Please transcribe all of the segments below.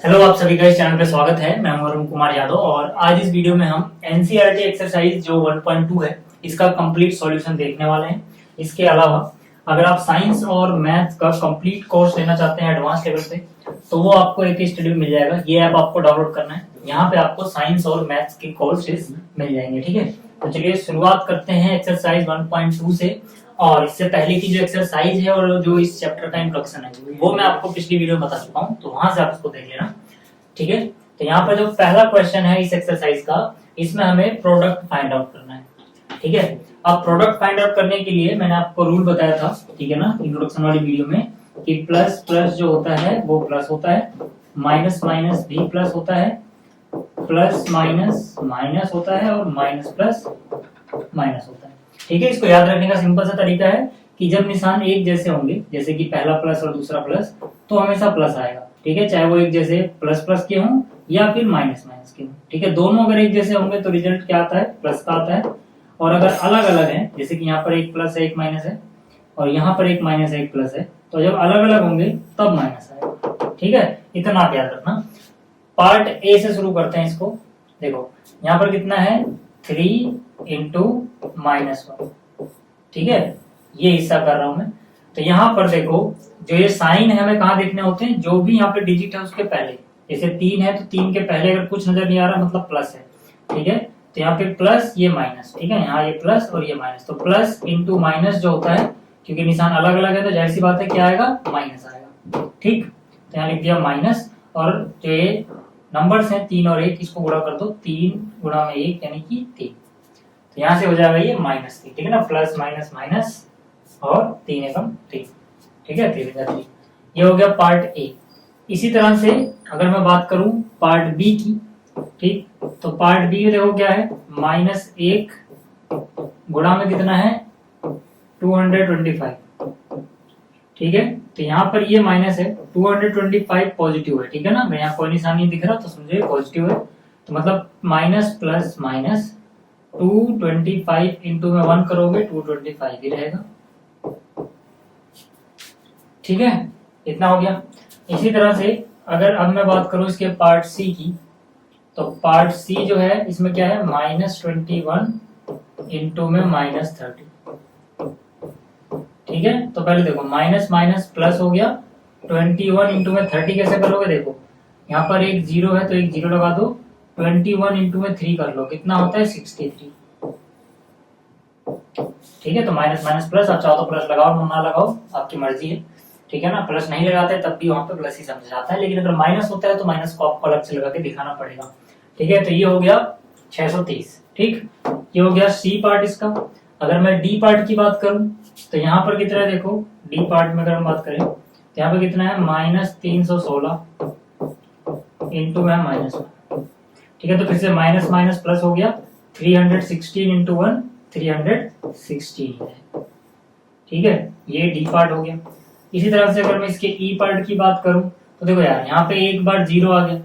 Hello, आप सभी का इस चैनल पे स्वागत है। मैं हूं अरुण कुमार यादव और आज इस वीडियो में हम एनसीईआरटी एक्सरसाइज जो 1.2 है इसका कंप्लीट सॉल्यूशन देखने वाले हैं। इसके अलावा अगर आप साइंस और मैथ का कंप्लीट कोर्स लेना चाहते हैं एडवांस लेवल पे, तो वो आपको एक स्टडी में मिल जाएगा। ये ऐप आपको डाउनलोड करना है। यहाँ पे आपको साइंस और मैथ्स के कोर्सेज मिल जाएंगे। ठीक है, तो चलिए शुरुआत करते हैं एक्सरसाइज 1.2 से। और इससे पहले की जो एक्सरसाइज है और जो इस चैप्टर का इंट्रोडक्शन है वो मैं आपको पिछली वीडियो में बता चुका हूँ, तो वहां से आप इसको देख लेना। ठीक है, तो यहाँ पर जो पहला क्वेश्चन है इस एक्सरसाइज का, इसमें हमें प्रोडक्ट फाइंड आउट करना है। ठीक है, अब प्रोडक्ट फाइंड आउट करने के लिए मैंने आपको रूल बताया था, ठीक है ना, इंट्रोडक्शन वाली वीडियो में, कि प्लस प्लस जो होता है वो प्लस होता है, माइनस माइनस भी प्लस होता है, प्लस माइनस माइनस होता है और माइनस प्लस माइनस होता है। ठीक है, इसको याद रखने का सिंपल सा तरीका है कि जब निशान एक जैसे होंगे, जैसे कि पहला प्लस और दूसरा प्लस, तो हमेशा प्लस आएगा। ठीक है, चाहे वो एक जैसे प्लस प्लस के हों या फिर माइनस माइनस के हों। ठीक है, दोनों अगर एक जैसे होंगे तो रिजल्ट क्या आता है, प्लस का आता है। और अगर अलग अलग है, जैसे कि यहाँ पर एक प्लस है एक माइनस है और यहाँ पर एक माइनस है एक प्लस है, तो जब अलग अलग होंगे तब माइनस आएगा। ठीक है, इतना आप याद रखना। पार्ट ए से शुरू करते हैं इसको। देखो यहाँ पर कितना है, 3 इंटू -1। ठीक है, ये हिस्सा कर रहा हूं मैं। तो यहाँ पर देखो, जो ये साइन है हमें कहाँ देखने होते हैं, जो भी यहाँ पे डिजिट है उसके पहले। जैसे 3 है तो 3 के पहले अगर कुछ नजर नहीं आ रहा मतलब प्लस है। ठीक है, तो यहाँ पे प्लस ये माइनस। ठीक है, यहाँ ये प्लस और ये माइनस, तो प्लस इंटू माइनस जो होता है, क्योंकि निशान अलग अलग है तो जाहिर सी बात है क्या आएगा, माइनस आएगा। ठीक, तो यहाँ लिख दिया माइनस। और जो ये नंबर्स हैं 3 और 1, इसको गुणा कर दो, 3 गुणा में 1 यानी कि 3। तो यहाँ से हो जाएगा ये -3। ठीक है ना, प्लस माइनस माइनस और 3 एकम 3। ठीक है, 3 3। ये हो गया पार्ट ए। इसी तरह से अगर मैं बात करूं पार्ट बी की, ठीक, तो पार्ट बी देखो क्या है, -1 गुणा में कितना है, 225। ठीक है, तो यहाँ पर ये माइनस है, 225 पॉजिटिव है। ठीक है ना, मैं यहाँ कोई निशान नहीं दिख रहा तो समझे पॉजिटिव है। तो मतलब माइनस प्लस माइनस 225 इंटू में 1 करोगे 225 ही रहेगा। ठीक है, इतना हो गया। इसी तरह से अगर अब मैं बात करूं इसके पार्ट सी की, तो पार्ट सी जो है इसमें क्या है, -21 इंटू में -30। ठीक है, तो पहले देखो माइनस माइनस प्लस हो गया, 21 इंटू में 30 कैसे करोगे, देखो यहाँ पर एक 0 है तो एक 0 लगा दो, 21 इंटू में 3 कर लो, कितना होता है 63। ठीक है, तो माइनस माइनस प्लस, आप चाहो तो प्लस लगाओ ना लगाओ आपकी मर्जी है। ठीक है ना, प्लस नहीं लगाते तब भी वहां पे प्लस ही समझा जाता है, लेकिन अगर माइनस होता है तो माइनस को आपको अलग से लगा के दिखाना पड़ेगा। ठीक है, तो ये हो गया 630। ठीक, ये हो गया सी पार्ट इसका। अगर मैं डी पार्ट की बात करूं तो यहाँ पर कितना है, देखो डी पार्ट में अगर हम बात करें तो यहाँ पर कितना है, -316 इंटू में -1। ठीक है, तो फिर से माइनस माइनस प्लस हो गया, 316 इंटू 1 316 है। ठीक है, ये डी पार्ट हो गया। इसी तरह से अगर मैं इसके ई पार्ट की बात करूं तो देखो यार, यहाँ पे एक बार 0 आ गया।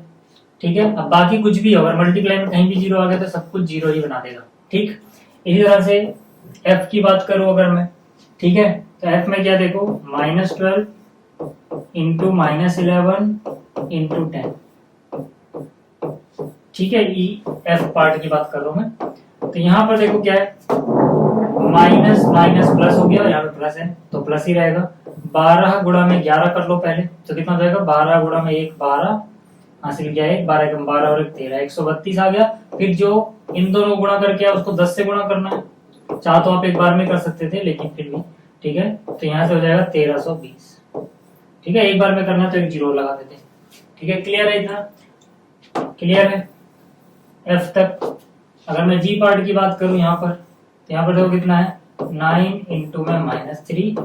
ठीक है, अब बाकी कुछ भी हो, अगर मल्टीप्लाई में कहीं भी 0 आ गया तो सब कुछ 0 ही बना देगा। ठीक, इसी तरह से एफ की बात करूं अगर मैं, ठीक है, तो एफ में क्या देखो, -12 इंटू -11 इंटू 10। ठीक है, ई एफ पार्ट की बात कर रहा हूं मैं। तो यहाँ पर देखो क्या है, माइनस माइनस प्लस हो गया, यहाँ पे प्लस है तो प्लस ही रहेगा। 12 गुणा में 11 कर लो पहले, तो कितना हो जाएगा, 12 गुणा में 1 12, हासिल किया 1, 12 एकम 12 और 1 13, 132 आ गया। फिर जो इन दोनों गुणा करके उसको 10 से गुणा करना है, चाह तो आप एक बार में कर सकते थे लेकिन फिर भी। ठीक है, तो यहाँ से हो जाएगा 1320। ठीक है, एक बार में करना तो एक 0 लगा देते। ठीक है, क्लियर है, इतना क्लियर है एफ तक। अगर मैं जी पार्ट की बात करूं यहाँ पर, तो यहाँ पर देखो कितना है, 9 इंटू में -3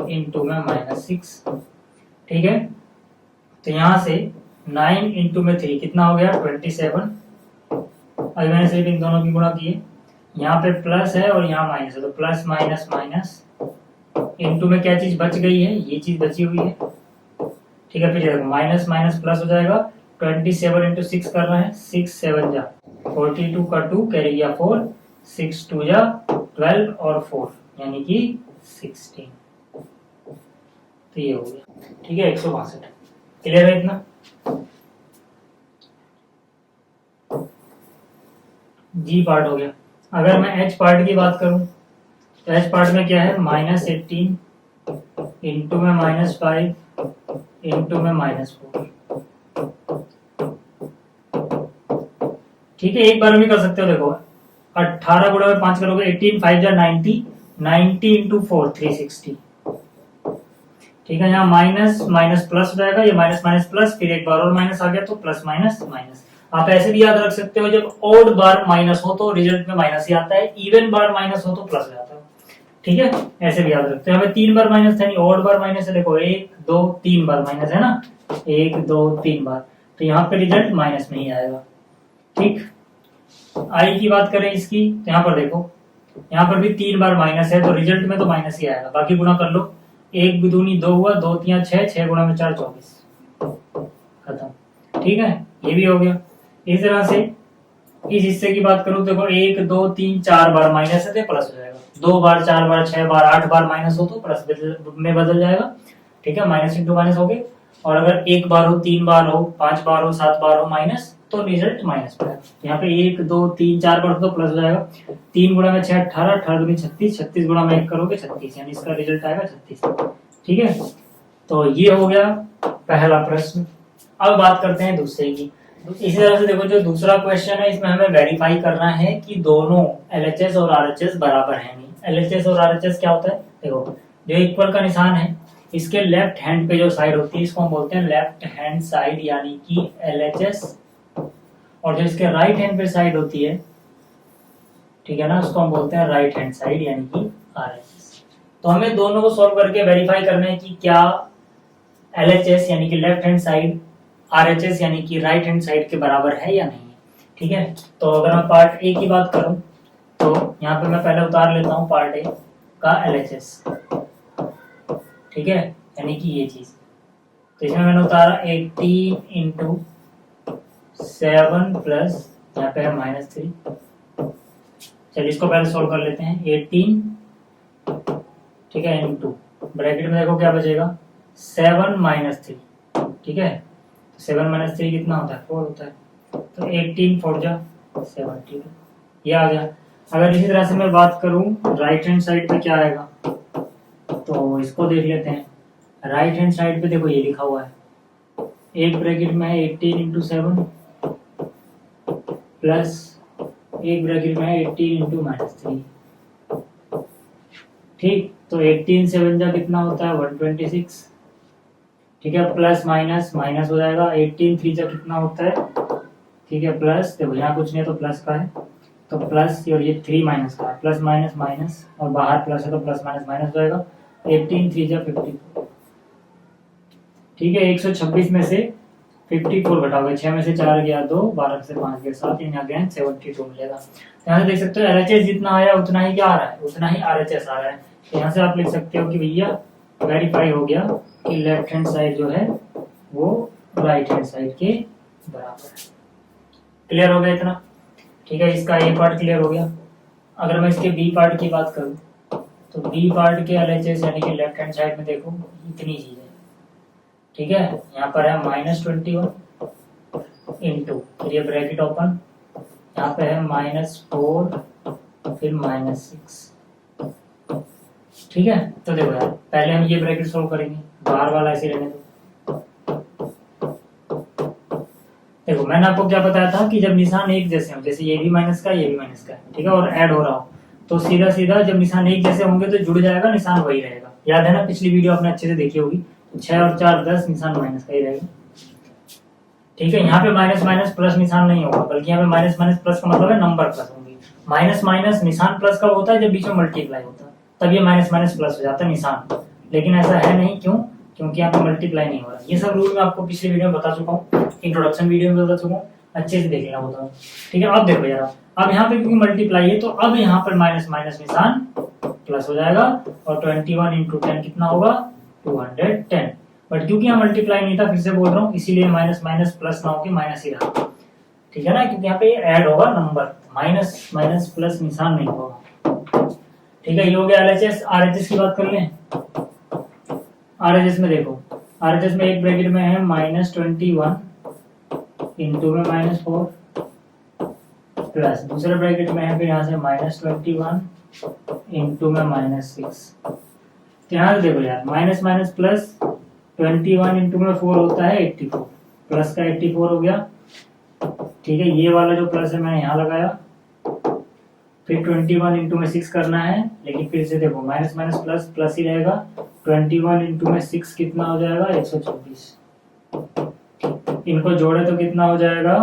इंटू में -6। ठीक है, तो यहाँ से 9 इंटू में 3 कितना हो गया, 27। अभी मैंने सिर्फ इन दोनों की गुणा किए, यहाँ पे प्लस है और यहाँ माइनस है, तो प्लस माइनस माइनस इंटू में क्या चीज बच गई है, ये चीज बची हुई है। ठीक है, फिर माइनस माइनस प्लस हो जाएगा, 27 इंटू 6 करना है, 6 7 जा 42 का 2 कैरी गया 4, 6 2 जा 12 और 4 यानी कि 16। तो ये हो गया। ठीक है, 162। क्लियर है इतना। जी पार्ट हो गया। अगर मैं एच पार्ट की बात करूं तो एच पार्ट में क्या है, -18 इंटू में -5 इंटू में -4। ठीक है, एक बार भी कर सकते हो। देखो 18 गुणा में 5 करोगे 18, 5 जा 90, 90 इंटू 4 360। ठीक है, यहाँ माइनस माइनस प्लस हो जाएगा, ये माइनस माइनस प्लस, फिर एक बार और माइनस आ गया तो प्लस माइनस माइनस। आप ऐसे भी याद रख सकते हो, जब ऑड बार माइनस हो तो रिजल्ट में माइनस ही आता है, इवन बार माइनस हो तो प्लस हो जाता है। ठीक है, ऐसे भी याद रखते हो। हमें 3 बार माइनस था, नहीं ऑड बार माइनस है। देखो 1 2 3 बार माइनस है ना, 1 2 3 बार, तो यहाँ पे रिजल्ट माइनस में ही आएगा। ठीक, आई की बात करें इसकी, तो यहाँ पर देखो, यहाँ पर भी 3 बार माइनस है तो रिजल्ट में तो माइनस ही आएगा। बाकी गुणा कर लो, 1 दूनी 2 हुआ, 2 3 6, 6 गुणा में 4 24, खत्म। ठीक है, ये भी हो गया। इस तरह से इस हिस्से की बात करूं, देखो 1 2 3 4 बार माइनस है तो प्लस हो जाएगा, 2 बार 4 बार 6 बार 8 बार माइनस हो तो प्लस में बदल जाएगा। ठीक है, माइनस इंटू माइनस हो गए। और अगर 1 बार हो, 3 बार हो, 5 बार हो, 7 बार हो माइनस, तो रिजल्ट माइनस पे आएगा। यहाँ पे 1 2 3 4 बार तो प्लस हो जाएगा। 3 गुणा में 6 18, 18 दूनी 36, 36 गुणा में 1 करोगे 36, यानी इसका रिजल्ट आएगा 36। ठीक है, तो ये हो गया पहला प्रश्न। अब बात करते हैं दूसरे की। इसी तरह से देखो, जो दूसरा क्वेश्चन है इसमें हमें वेरीफाई करना है कि दोनों LHS और RHS बराबर है नहीं। LHS और RHS क्या होता है, देखो जो इक्वल का निशान है, इसके लेफ्ट हैंड पे जो साइड होती है इसको हम बोलते हैं लेफ्ट हैंड साइड, यानी कि LHS। और जो इसके राइट हैंड पे साइड होती है, ठीक है ना, उसको हम बोलते हैं राइट हैंड साइड, यानी कि RHS। तो हमें दोनों को सॉल्व करके वेरीफाई करना है कि क्या LHS यानी कि लेफ्ट हैंड साइड RHS यानी कि राइट हैंड साइड के बराबर है या नहीं। ठीक है, तो अगर मैं पार्ट ए की बात करूं तो यहाँ पे मैं पहले उतार लेता हूं पार्ट ए का LHS। ठीक है, यानी कि ये चीज, तो इसमें मैंने उतारा 18 इंटू 7 प्लस यहाँ पे है -3। चलिए इसको पहले सोल्व कर लेते हैं। 18, ठीक है, इंटू ब्रैकेट में देखो क्या बचेगा, 7 -3। ठीक है, 7 - 3 कितना होता है, 4 होता है, तो 18 4 जा 7। ठीक है, ये आ गया। अगर इसी तरह से मैं बात करूं राइट हैंड साइड पे क्या आएगा, तो इसको देख लेते हैं। राइट हैंड साइड पे देखो ये लिखा हुआ है, एक ब्रैकेट में है 18 इंटू 7 प्लस एक ब्रैकेट में है 18 इंटू -3। ठीक, तो 18 7 जा कितना होता है 126। ठीक है, प्लस माइनस माइनस हो जाएगा, 18 3 जा कितना होता है, ठीक है, प्लस, देखो यहाँ कुछ नहीं है तो प्लस का है, तो प्लस, और ये 3 माइनस का है, प्लस माइनस माइनस, और बाहर प्लस है तो प्लस माइनस माइनस हो जाएगा। 18 3 जा 54। ठीक है, 126 में से 54 घटाओगे, 6 में से 4 गया 2, 12 में से 5 गया 7, यानी अगेन 72 मिलेगा। यहाँ से देख सकते हो LHS जितना आया उतना ही क्या आ रहा है, उतना ही RHS आ रहा है। तो यहाँ से आप लिख सकते हो कि भैया वेरीफाई हो गया कि लेफ्ट हैंड साइड जो है वो राइट हैंड साइड के बराबर है। क्लियर हो गया इतना। ठीक है, इसका ए पार्ट क्लियर हो गया। अगर मैं इसके बी पार्ट की बात करूं तो बी पार्ट के LHS यानी कि लेफ्ट हैंड साइड में देखो इतनी चीज है। ठीक है, यहाँ पर है -21 इंटू, फिर ये ब्रैकेट ओपन, यहाँ पे है -4 फिर -6। ठीक है, तो देखो यार पहले हम ये ब्रैकेट सोल्व करेंगे, बाहर वाला ऐसे रहने दो। देखो मैंने आपको क्या बताया था कि जब निशान एक जैसे हो, जैसे ये भी माइनस का ये भी माइनस का, ठीक है, और ऐड हो रहा हो, तो सीधा सीधा जब निशान एक जैसे होंगे तो जुड़ जाएगा, निशान वही रहेगा। याद है ना, पिछली वीडियो आपने अच्छे से देखी होगी, 6 और 4 10, निशान माइनस का ही रहेगा। ठीक है, यहाँ पे माइनस माइनस प्लस निशान नहीं होगा, बल्कि यहाँ पे माइनस माइनस प्लस का मतलब है नंबर प्लस होंगे। माइनस माइनस निशान प्लस कब होता है, जब बीच में मल्टीप्लाई होता है, तब ये माइनस माइनस प्लस हो जाता है निशान। लेकिन ऐसा है नहीं, क्यों, क्योंकि यहाँ पे मल्टीप्लाई नहीं हो रहा। ये सब रूल मैं आपको पिछली वीडियो में बता चुका हूँ, इंट्रोडक्शन वीडियो में बता चुका हूँ, अच्छे से देख लेना होता है। ठीक है, अब देखो यार, अब यहाँ पे क्योंकि मल्टीप्लाई है तो अब यहाँ पर माइनस माइनस निशान प्लस हो जाएगा, और 21 इंटू 10 कितना होगा 210। बट क्योंकि यहाँ मल्टीप्लाई नहीं था, फिर से बोल रहा हूँ, इसीलिए माइनस माइनस प्लस ना होकर माइनस ही रहा। ठीक है ना, क्योंकि यहाँ पे ऐड होगा नंबर, माइनस माइनस प्लस निशान नहीं होगा। ठीक है, ये हो गया LHS। RHS की बात कर लें। RHS में देखो, RHS में एक ब्रैकेट में है -21 इंटू में -4 प्लस दूसरे ब्रैकेट में है फिर यहाँ से -21 इंटू में -6। तो यहाँ से देखो यार माइनस माइनस प्लस 21 इंटू में 4 होता है 84, प्लस का 84 हो गया। ठीक है, ये वाला जो प्लस है मैंने यहाँ लगाया, फिर 21 इंटू में 6 करना है, लेकिन फिर से देखो माइनस माइनस प्लस प्लस ही रहेगा। 21 इंटू में 6 कितना हो जाएगा 124। इनको जोड़े तो कितना हो जाएगा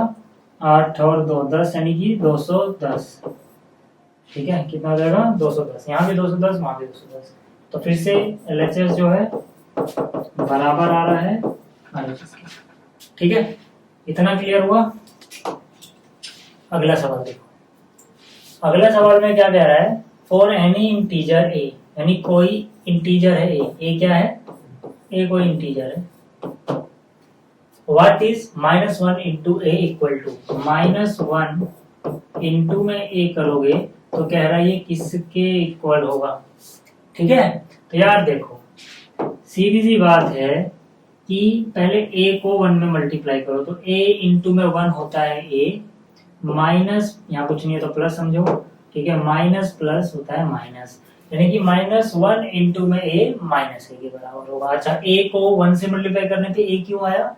8 और 2 10 यानी कि 210। ठीक है, कितना हो जाएगा 210, यहाँ भी 210 वहां भी 210। तो फिर से LHS जो है बराबर आ रहा है RHS के। ठीक है, इतना क्लियर हुआ। अगला सवाल देखो, अगला सवाल में क्या कह रहा है, फॉर एनी इंटीजर ए, यानी कोई इंटीजर है ए क्या है, ए कोई इंटीजर है। What is -1 into A equal to, -1 into में ए करोगे तो कह रहा है ये किसके इक्वल होगा। ठीक है, तो यार देखो सीधी सी बात है कि पहले a को 1 में मल्टीप्लाई करो, तो a इंटू में 1 होता है a, माइनस यहाँ कुछ नहीं है तो प्लस समझो। ठीक है, माइनस प्लस होता है माइनस, यानी कि -1 इंटू में a माइनस a के बराबर होगा। अच्छा, a को 1 से मल्टीप्लाई करने पे a क्यों आया,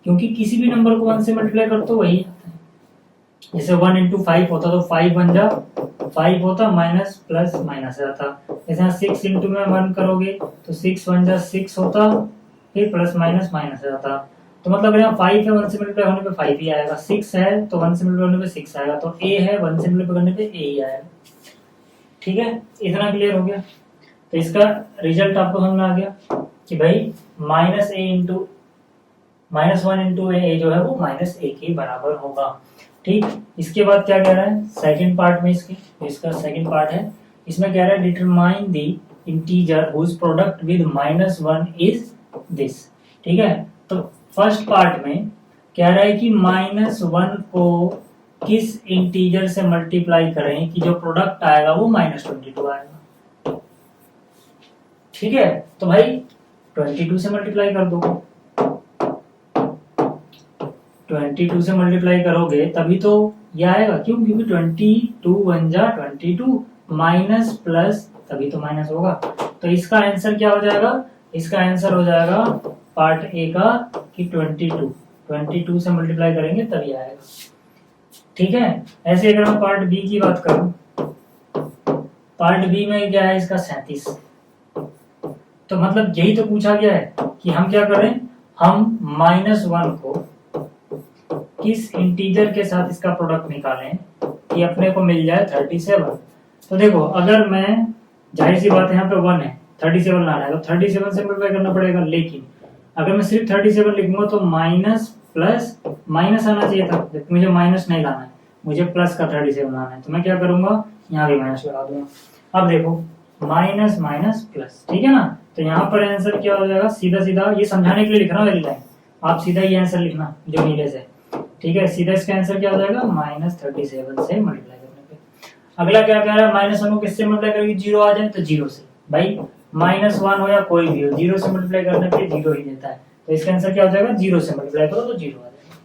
क्योंकि किसी भी नंबर को 1 से मल्टीप्लाई करो तो वही आता है। जैसे 1 इंटू 5 होता तो 5 बन जा 5 होता, माइनस प्लस माइनस आता। जैसे 6 इंटू में 1 करोगे तो 6 बन जा 6 होता, फिर प्लस माइनस माइनस आता। तो मतलब अगर यहाँ 5 है 1 से मल्टीप्लाई होने पे 5 ही आएगा, 6 है तो 1 से मल्टीप्लाई होने पे 6 आएगा, तो a है 1 से मल्टीप्लाई करने पे a ही आएगा। ठीक है, इतना क्लियर हो गया। तो इसका रिजल्ट आपको समझ में आ गया कि भाई -1 इंटू ए जो है वो -a के बराबर होगा। ठीक, इसके बाद क्या कह रहा है सेकंड पार्ट में, इसका सेकंड पार्ट है, इसमें कह रहा है determine the integer whose product with -1 is this. ठीक है, तो फर्स्ट पार्ट में कह रहा है कि -1 को किस इंटीजर से मल्टीप्लाई करें कि जो प्रोडक्ट आएगा वो -22 आएगा। ठीक है, तो भाई 22 से मल्टीप्लाई कर दो, 22 से मल्टीप्लाई करोगे तभी तो ये आएगा। क्यों, क्योंकि 22 1 जा 22 माइनस प्लस तभी तो माइनस होगा। तो इसका आंसर क्या हो जाएगा, इसका आंसर हो जाएगा पार्ट ए का कि 22 से मल्टीप्लाई करेंगे तभी आएगा। ठीक है, ऐसे अगर मैं पार्ट बी की बात करूं, पार्ट बी में क्या है इसका 37। तो मतलब यही तो पूछा गया है कि हम क्या करें, हम -1 को किस इंटीजर के साथ इसका प्रोडक्ट निकालें कि अपने को मिल जाए 37। तो देखो अगर मैं, जाहिर सी बात है यहाँ पे 1 है 37 लाना है तो 37 से मल्टीप्लाई करना पड़ेगा, लेकिन अगर मैं सिर्फ 37 लिखूंगा तो माइनस प्लस माइनस आना चाहिए था, लेकिन मुझे माइनस नहीं लाना है, मुझे प्लस का 37 लाना है। तो मैं क्या करूंगा, यहाँ भी माइनस लगा दूंगा। अब देखो माइनस माइनस प्लस, ठीक है ना। तो यहाँ पर आंसर क्या हो जाएगा, सीधा सीधा ये समझाने के लिए लिख रहा हूँ वाली लाइन, आप सीधा ये आंसर लिखना जो नीले से। ठीक है, सीधा इसका आंसर क्या हो जाएगा -37 से मल्टीप्लाई करने पे। अगला क्या कह रहा है, -1 को किससे मल्टीप्लाई करेंगे, 0 आ जाए तो 0 से। भाई -1 हो या कोई भी हो, 0 से मल्टीप्लाई करने पे 0 ही देता है, तो इसका आंसर क्या हो जाएगा, 0 से मल्टीप्लाई करो तो 0 आ जाएगा।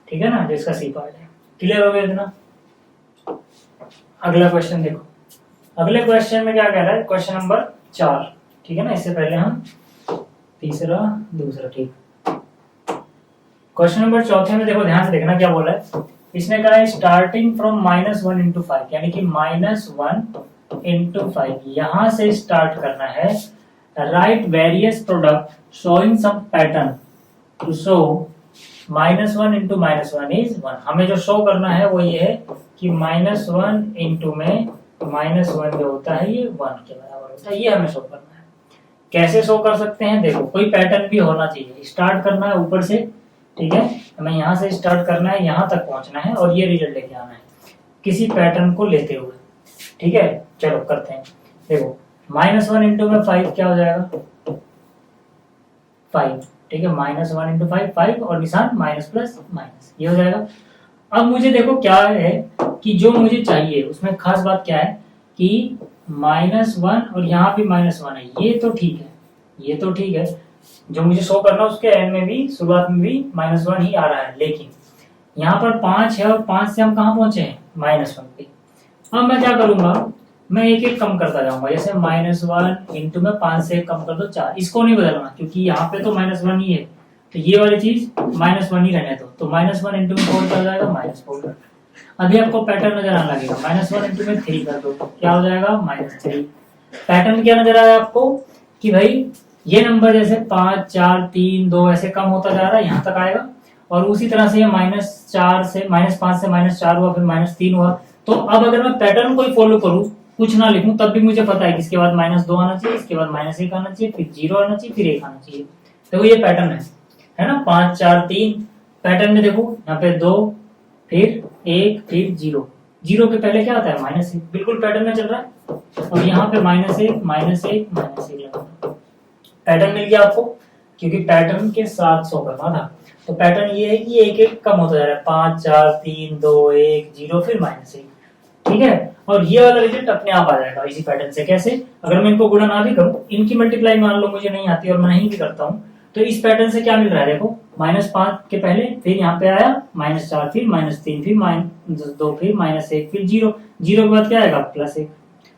ठीक है ना, जो इसका सी पार्ट है। क्लियर हो गया इतना। अगला क्वेश्चन देखो, अगले क्वेश्चन में क्या कह रहा है, क्वेश्चन नंबर 4। ठीक है ना, इससे पहले हम तीसरा दूसरा, ठीक। क्वेश्चन नंबर 4 में देखो, ध्यान से देखना क्या बोला है। इसने कहा है स्टार्टिंग फ्रॉम -1 इंटू 5, यानी कि -1 इंटू 5 यहां से स्टार्ट करना है। Write various product showing some pattern to show -1 into -1 is 1। हमें जो शो करना है वो ये है कि -1 इंटू में -1 जो होता है ये 1 के बराबर होता है, ये हमें शो करना है। कैसे शो कर सकते हैं, देखो कोई पैटर्न भी होना चाहिए। स्टार्ट करना है ऊपर से, ठीक है, हमें यहाँ से स्टार्ट करना है, यहाँ तक पहुंचना है और ये रिजल्ट लेके आना है किसी पैटर्न को लेते हुए। ठीक है, चलो करते हैं। देखो -1 इंटू में 5 क्या हो जाएगा, 5। ठीक है, -1 इंटू 5 5 और निशान माइनस प्लस माइनस, ये हो जाएगा। अब मुझे देखो क्या है कि जो मुझे चाहिए उसमें खास बात क्या है कि -1 और यहाँ भी -1 है, ये तो ठीक है, ये तो ठीक है। जो मुझे शो करना उसके एंड में भी, शुरुआत में भी -1 ही आ रहा है, लेकिन यहाँ पर 5 है और 5 से हम कहाँ पहुंचे हैं -1 पे। अब मैं क्या करूंगा, मैं एक एक कम करता जाऊंगा, जैसे -1 इंटू में 5 से कम कर दो 4, इसको नहीं बदलना क्योंकि यहाँ पे तो -1 ही है, तो ये वाली चीज -1 ही रहने दो। तो -1 इंटू में 4 कर जाएगा -4। अभी आपको पैटर्न नजर आने लगेगा, -1 इंटू में 3 कर दो, क्या हो जाएगा -3। पैटर्न क्या नजर आया आपको कि भाई ये नंबर जैसे 5 4 3 2 ऐसे कम होता जा रहा है, यहाँ तक आएगा। और उसी तरह से ये -5 से -4 हुआ, फिर -3 हुआ। तो अब अगर मैं पैटर्न कोई फॉलो करूं, कुछ ना लिखूं, तब भी मुझे पता है कि इसके बाद -2 आना चाहिए, इसके बाद -1 आना चाहिए, फिर 0 आना चाहिए, फिर 1 आना चाहिए। देखो ये पैटर्न है ना, 5 4 3। पैटर्न में देखो यहाँ पे 2 फिर 1 फिर 0, 0 के पहले क्या आता है -1, बिल्कुल पैटर्न में चल रहा है। और यहाँ पे -1 -1 -1 लगा। पैटर्न मिल गया आपको, क्योंकि पैटर्न के साथ 100 करना था। तो पैटर्न ये है कि एक एक कम होता जा रहा है, 5 4 3 2 1 0 फिर -1, ठीक है। और ये वाला रिजल्ट अपने आप आ जाएगा इसी पैटर्न से। कैसे, अगर मैं इनको गुणा ना भी करूं, इनकी मल्टीप्लाई मान लो मुझे नहीं आती और मैं नहीं भी करता हूं, तो इस पैटर्न से क्या मिल रहा है, देखो -5 के पहले फिर यहाँ पे आया -4 फिर -3 फिर -2 फिर -1 फिर 0, 0 के बाद क्या आएगा +1।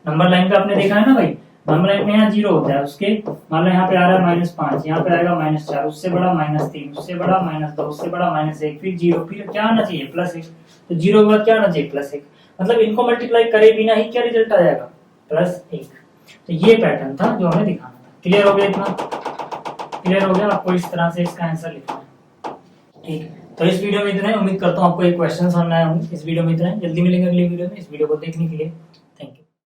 नंबर लाइन पे आपने देखा है ना भाई, नंबर लाइन में यहाँ 0 होता है, उसके मान लो यहाँ पे आ रहा है -5, यहाँ पे आएगा -4, उससे बड़ा -3, उससे बड़ा -2, उससे बड़ा -1, फिर 0, फिर क्या आना चाहिए +1। तो 0 के बाद क्या आना चाहिए +1। मतलब इनको मल्टीप्लाई करे बिना ही क्या रिजल्ट आ जाएगा +1। तो ये पैटर्न था जो हमें दिखाना था। क्लियर हो गया, इतना क्लियर हो गया। आपको इस तरह से इसका आंसर लिखना है, ठीक है। तो इस वीडियो में इतना ही, उम्मीद करता हूँ आपको एक क्वेश्चन समझ आया होंगे। इस वीडियो में इतना ही, जल्दी मिलेंगे अगली वीडियो में। इस वीडियो को देखने के लिए